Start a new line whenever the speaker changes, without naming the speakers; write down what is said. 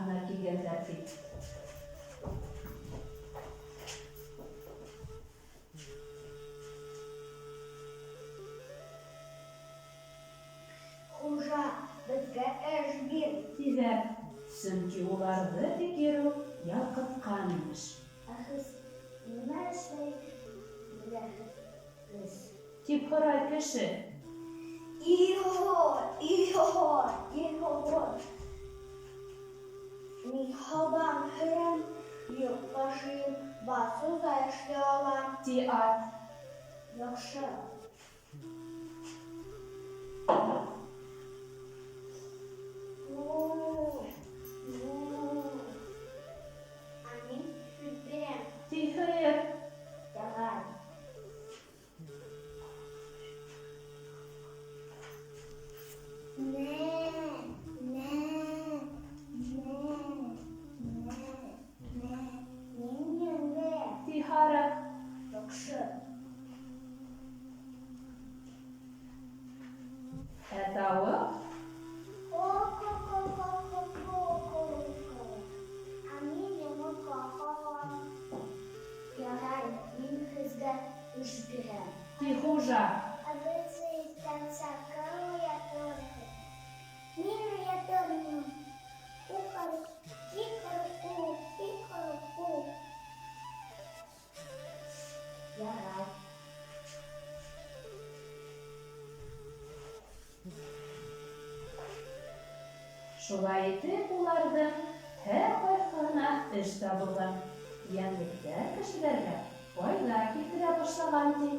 ана килгәннәр бит.
Хужа, безгә эш бир.
Тиҙәр, сөнки уларҙы тикереү ялҡытҡан имеш.
Ә һеҙ нимә эшләй беләһегеҙ?
Тип һорай кеше.
Ир-һор. Мин һабан һөрәм, йөк ташыйым, басыуҙа эшләй алам.
Ти ат.
Яҡшы. Ә мин һөт бирәм.
Ти һыйыр.
Ярай.
Ти һарыҡ.
Яҡшы.
Ә тауыҡ.
Ә мин йомортҡа һалам. Ярай, мин һеҙгә эш бирәм.
Ти хужа.
Ә беҙ иртәнсә кем уятырһығыҙ? Мин уятырмын. Ки-ҡырҡу. Ярай.
Шулай итеп уларҙың һәр ҡайһыһына эш табылған. Йәнлектәр кешеләргә файҙа килтерә башлаған, ти.